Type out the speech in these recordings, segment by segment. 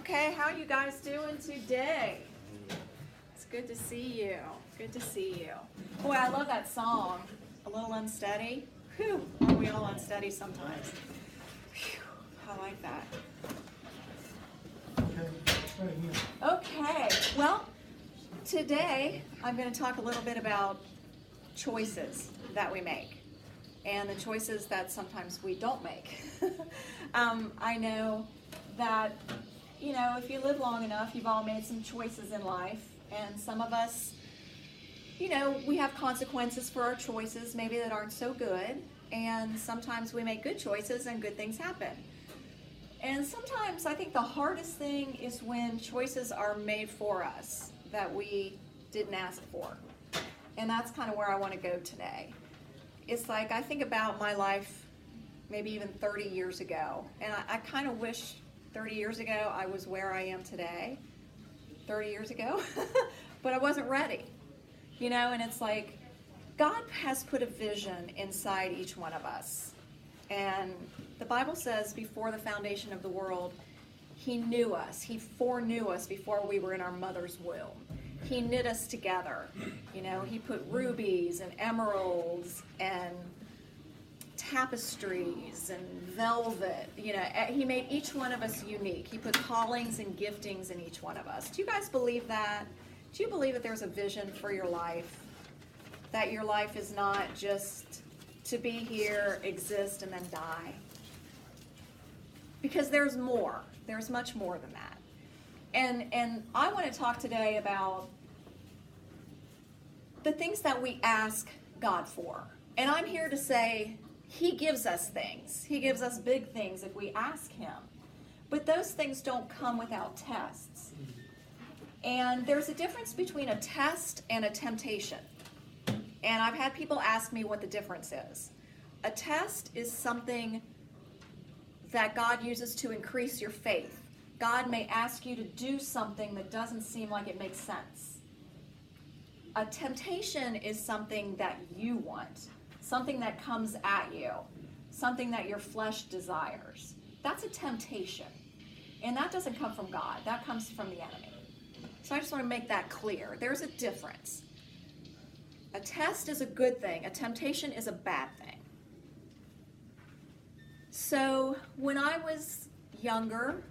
Okay, how you guys doing today? It's good to see you. Good to see you. Boy, I love that song. A little unsteady. Whew, aren't we all unsteady sometimes? Whew, I like that. Okay, well, today I'm going to talk a little bit about choices that we make and the choices that sometimes we don't make. I know that, you know, if you live long enough, you've all made some choices in life, and some of us, you know, we have consequences for our choices maybe that aren't so good, and sometimes we make good choices and good things happen. And sometimes I think the hardest thing is when choices are made for us that we didn't ask for. And that's kind of where I want to go today. It's like I think about my life maybe even 30 years ago, and I kind of wish 30 years ago I was where I am today, 30 years ago, but I wasn't ready, you know. And it's like God has put a vision inside each one of us, and the Bible says before the foundation of the world, He knew us, He foreknew us before we were in our mother's womb. He knit us together, you know. He put rubies and emeralds and tapestries and velvet, you know. He made each one of us unique. He put callings and giftings in each one of us. Do you guys believe that? Do you believe that there's a vision for your life? That your life is not just to be here, exist, and then die? Because there's more. There's much more than that. And I want to talk today about the things that we ask God for. And I'm here to say He gives us things. He gives us big things if we ask Him. But those things don't come without tests. And there's a difference between a test and a temptation. And I've had people ask me what the difference is. A test is something that God uses to increase your faith. God may ask you to do something that doesn't seem like it makes sense. A temptation is something that you want, something that comes at you, something that your flesh desires. That's a temptation. And that doesn't come from God. That comes from the enemy. So I just want to make that clear. There's a difference. A test is a good thing. A temptation is a bad thing. So when I was younger,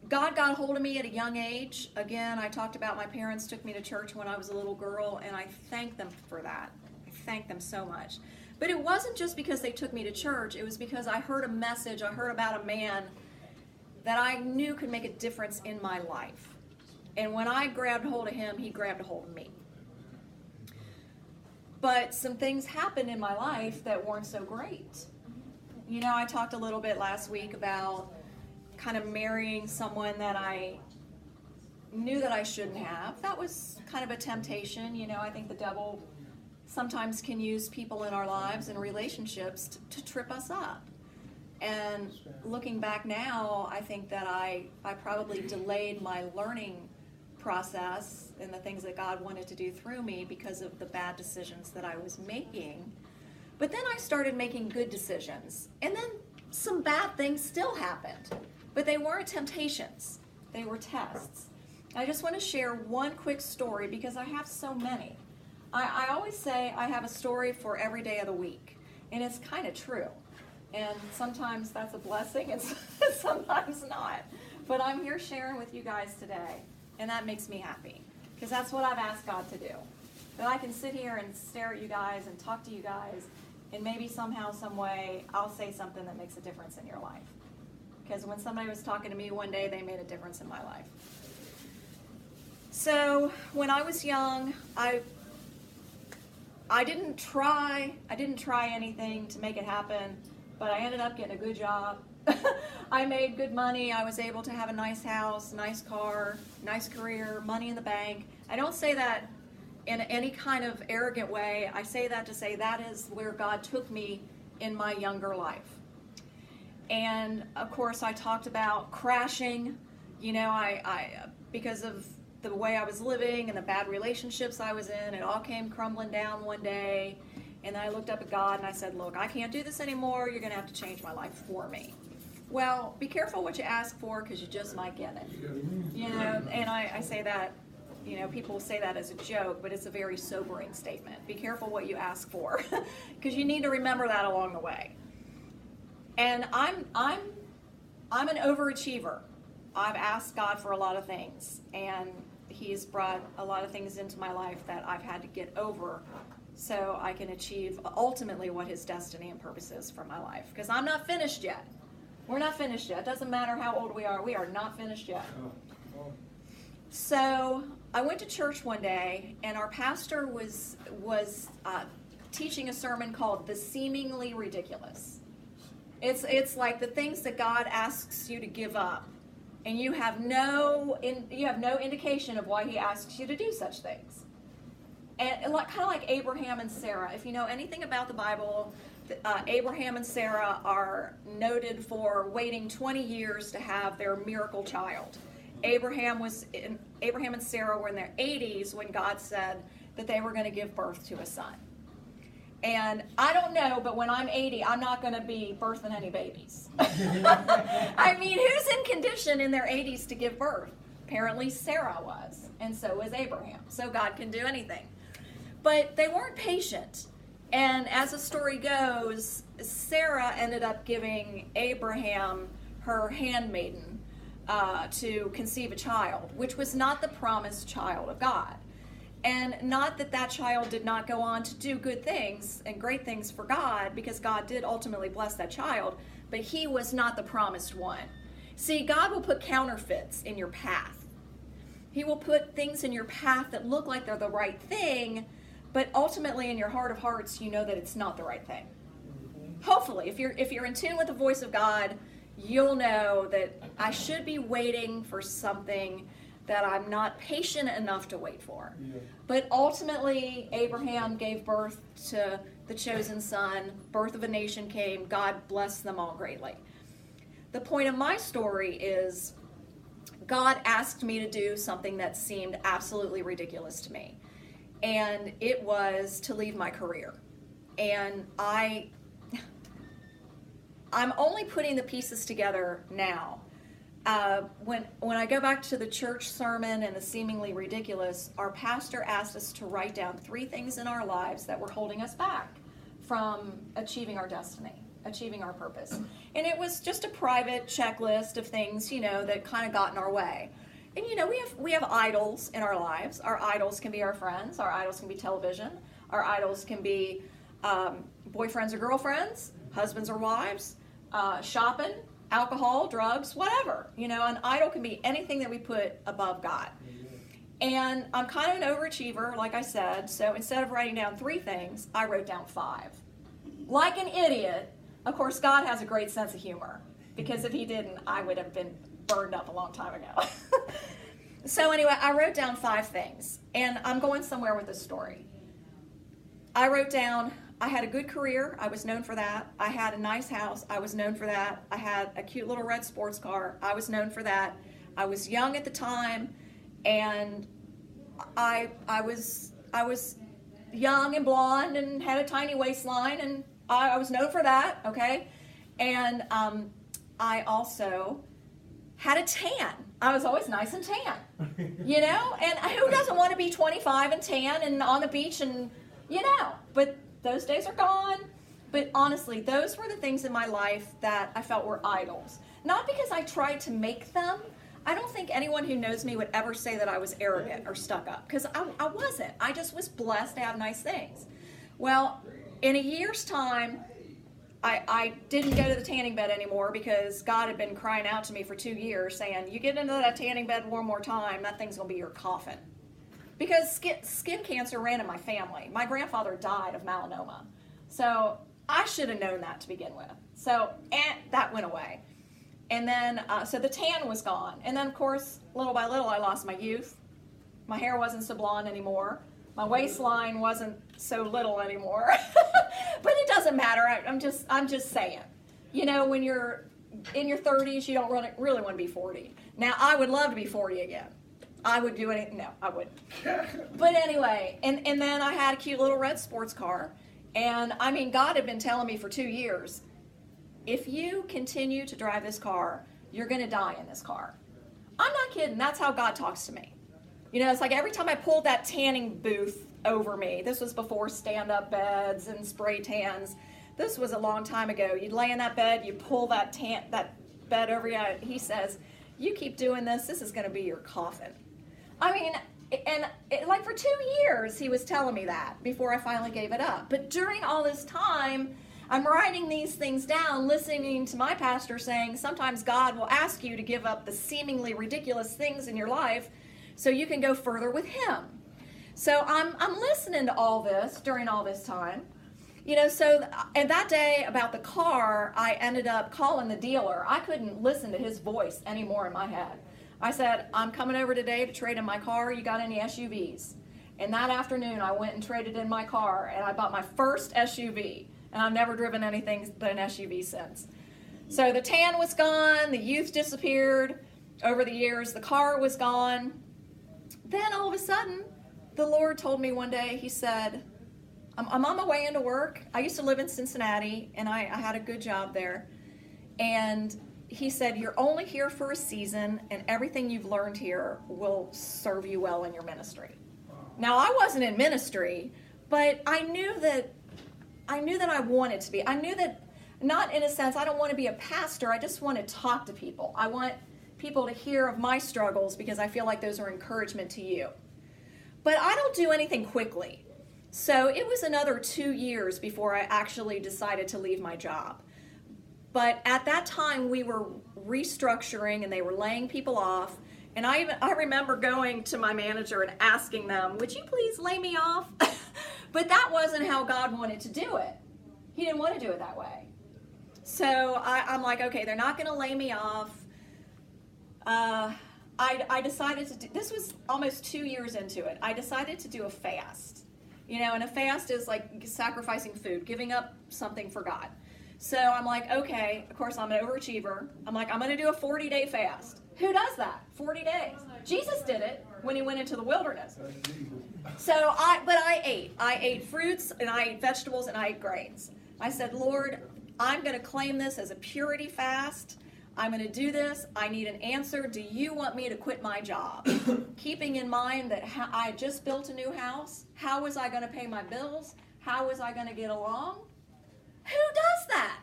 God got a hold of me at a young age. Again, I talked about my parents took me to church when I was a little girl, and I thank them for that. I thank them so much. But it wasn't just because they took me to church. It was because I heard a message. I heard about a man that I knew could make a difference in my life. And when I grabbed hold of him, he grabbed a hold of me. But some things happened in my life that weren't so great. You know, I talked a little bit last week about kind of marrying someone that I knew that I shouldn't have. That was kind of a temptation. You know, I think the devil sometimes can use people in our lives and relationships to trip us up. And looking back now, I think that I probably delayed my learning process and the things that God wanted to do through me because of the bad decisions that I was making. But then I started making good decisions. And then some bad things still happened. But they weren't temptations. They were tests. I just want to share one quick story because I have so many. I always say I have a story for every day of the week. And it's kind of true. And sometimes that's a blessing and sometimes not. But I'm here sharing with you guys today. And that makes me happy. Because that's what I've asked God to do. That I can sit here and stare at you guys and talk to you guys. And maybe somehow, some way, I'll say something that makes a difference in your life. Because when somebody was talking to me one day, they made a difference in my life. So when I was young, I didn't try anything to make it happen, but I ended up getting a good job. I made good money. I was able to have a nice house, nice car, nice career, money in the bank. I don't say that in any kind of arrogant way. I say that to say that is where God took me in my younger life. And of course, I talked about crashing, you know, I because of the way I was living and the bad relationships I was in, it all came crumbling down one day. And then I looked up at God and I said, look, I can't do this anymore. You're going to have to change my life for me. Well, be careful what you ask for because you just might get it. And I say that, people say that as a joke, but it's a very sobering statement. Be careful what you ask for because you need to remember that along the way. And I'm an overachiever. I've asked God for a lot of things, and He's brought a lot of things into my life that I've had to get over so I can achieve ultimately what His destiny and purpose is for my life. Because I'm not finished yet. We're not finished yet. It doesn't matter how old we are not finished yet. So I went to church one day, and our pastor was teaching a sermon called "The Seemingly Ridiculous." It's like the things that God asks you to give up, and you have no indication of why He asks you to do such things. And kind of like Abraham and Sarah. If you know anything about the Bible, Abraham and Sarah are noted for waiting 20 years to have their miracle child. Abraham and Sarah were in their 80s when God said that they were going to give birth to a son. And I don't know, but when I'm 80, I'm not going to be birthing any babies. I mean, who's in condition in their 80s to give birth? Apparently Sarah was, and so was Abraham. So God can do anything. But they weren't patient. And as the story goes, Sarah ended up giving Abraham her handmaiden to conceive a child, which was not the promised child of God. And not that child did not go on to do good things and great things for God, because God did ultimately bless that child, but he was not the promised one. See, God will put counterfeits in your path. He will put things in your path that look like they're the right thing, but ultimately in your heart of hearts, you know that it's not the right thing. Hopefully, if you're in tune with the voice of God, you'll know that I should be waiting for something that I'm not patient enough to wait for. Yeah. But ultimately, Abraham gave birth to the chosen son. Birth of a nation came. God blessed them all greatly. The point of my story is God asked me to do something that seemed absolutely ridiculous to me. And it was to leave my career. And I'm only putting the pieces together now. When I go back to the church sermon and the seemingly ridiculous, our pastor asked us to write down 3 things in our lives that were holding us back from achieving our destiny, achieving our purpose. And it was just a private checklist of things, that kind of got in our way. And we have idols in our lives. Our idols can be our friends. Our idols can be television. Our idols can be boyfriends or girlfriends, husbands or wives, shopping, alcohol, drugs, whatever. An idol can be anything that we put above God. And I'm kind of an overachiever, like I said, so instead of writing down 3 things, I wrote down 5. Like an idiot. Of course, God has a great sense of humor, because if he didn't, I would have been burned up a long time ago. So anyway, I wrote down 5 things, and I'm going somewhere with this story. I wrote down, I had a good career. I was known for that. I had a nice house. I was known for that. I had a cute little red sports car. I was known for that. I was young at the time, and I was young and blonde and had a tiny waistline, and I was known for that, okay? And I also had a tan. I was always nice and tan, and who doesn't want to be 25 and tan and on the beach and, but those days are gone. But honestly, those were the things in my life that I felt were idols. Not because I tried to make them. I don't think anyone who knows me would ever say that I was arrogant or stuck up, because I wasn't. I just was blessed to have nice things. Well, in a year's time, I didn't go to the tanning bed anymore, because God had been crying out to me for 2 years saying, you get into that tanning bed one more time, that thing's going to be your coffin. Because skin cancer ran in my family. My grandfather died of melanoma. So I should have known that to begin with. So that went away. And then, so the tan was gone. And then, of course, little by little, I lost my youth. My hair wasn't so blonde anymore. My waistline wasn't so little anymore. But it doesn't matter. I'm just saying. When you're in your 30s, you don't really want to be 40. Now, I would love to be 40 again. I would do anything. No, I wouldn't. But anyway, and then I had a cute little red sports car. And, God had been telling me for 2 years, if you continue to drive this car, you're going to die in this car. I'm not kidding. That's how God talks to me. You know, it's like every time I pulled that tanning booth over me, this was before stand-up beds and spray tans. This was a long time ago. You'd lay in that bed, you pull that bed over you. He says, you keep doing this, this is going to be your coffin. I mean, like for 2 years, he was telling me that before I finally gave it up. But during all this time, I'm writing these things down, listening to my pastor saying, sometimes God will ask you to give up the seemingly ridiculous things in your life so you can go further with him. So I'm listening to all this during all this time. You know, so and that day about the car, I ended up calling the dealer. I couldn't listen to his voice anymore in my head. I said, I'm coming over today to trade in my car. You got any SUVs? And that afternoon, I went and traded in my car, and I bought my first SUV. And I've never driven anything but an SUV since. So the tan was gone. The youth disappeared over the years. The car was gone. Then all of a sudden, the Lord told me one day, he said, I'm on my way into work. I used to live in Cincinnati, and I had a good job there. And he said, you're only here for a season, and everything you've learned here will serve you well in your ministry. Now, I wasn't in ministry, but I knew that I wanted to be. I knew that, not in a sense, I don't want to be a pastor. I just want to talk to people. I want people to hear of my struggles because I feel like those are encouragement to you. But I don't do anything quickly. So it was another 2 years before I actually decided to leave my job. But at that time, we were restructuring and they were laying people off. And I remember going to my manager and asking them, would you please lay me off? But that wasn't how God wanted to do it. He didn't want to do it that way. So I'm like, okay, they're not going to lay me off. I decided to do, this was almost 2 years into it. I decided to do a fast. You know, and a fast is like sacrificing food, giving up something for God. So I'm like, okay, of course I'm an overachiever. I'm like, I'm going to do a 40-day fast. Who does that? 40 days. Jesus did it when he went into the wilderness. So I ate. I ate fruits and I ate vegetables and I ate grains. I said, Lord, I'm going to claim this as a purity fast. I'm going to do this. I need an answer. Do you want me to quit my job? Keeping in mind that I just built a new house. How was I going to pay my bills? How was I going to get along? Who does that?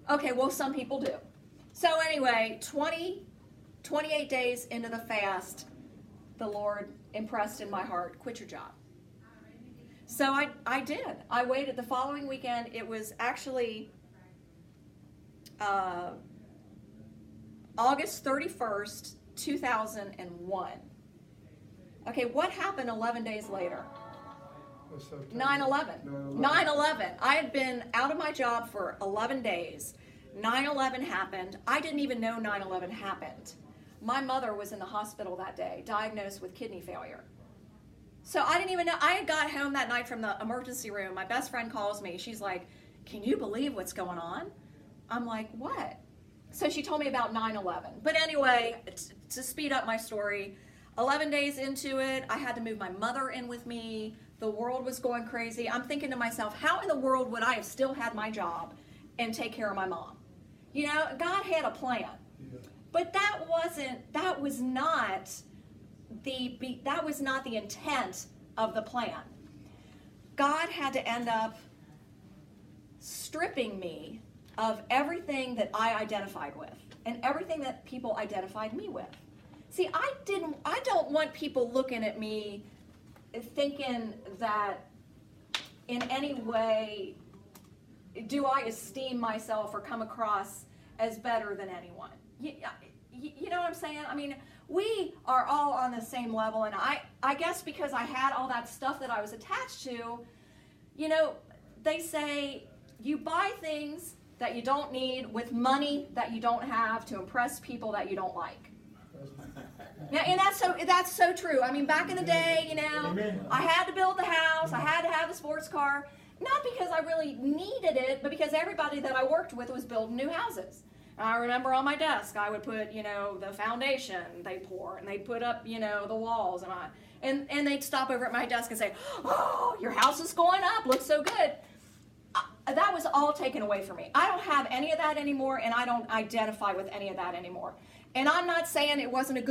Okay, well, some people do. So anyway, 28 days into the fast, the Lord impressed in my heart, quit your job. So I did. I waited the following weekend. It was actually August 31st, 2001. Okay, what happened 11 days later? 9/11. 9/11. I had been out of my job for 11 days. 9/11 happened. I didn't even know 9/11 happened. My mother was in the hospital that day, diagnosed with kidney failure. So I didn't even know. I had got home that night from the emergency room. My best friend calls me. She's like, can you believe what's going on? I'm like, what? So she told me about 9/11. But anyway, to speed up my story, 11 days into it, I had to move my mother in with me. The world was going crazy. I'm thinking to myself, how in the world would I have still had my job and take care of my mom? You know, God had a plan. Yeah. But that was not the intent of the plan. God had to end up stripping me of everything that I identified with and everything that people identified me with. See, I don't want people looking at me thinking that in any way do I esteem myself or come across as better than anyone. You know what I'm saying? I mean, we are all on the same level, and I guess because I had all that stuff that I was attached to, you know, they say you buy things that you don't need with money that you don't have to impress people that you don't like. Now, and that's so true. I mean, back in the day, you know, I had to build the house, I had to have a sports car, not because I really needed it, but because everybody that I worked with was building new houses. And I remember on my desk, I would put, you know, the foundation they pour, and they'd put up, you know, the walls, and they'd stop over at my desk and say, oh, your house is going up, looks so good. that was all taken away from me. I don't have any of that anymore, and I don't identify with any of that anymore. And I'm not saying it wasn't a good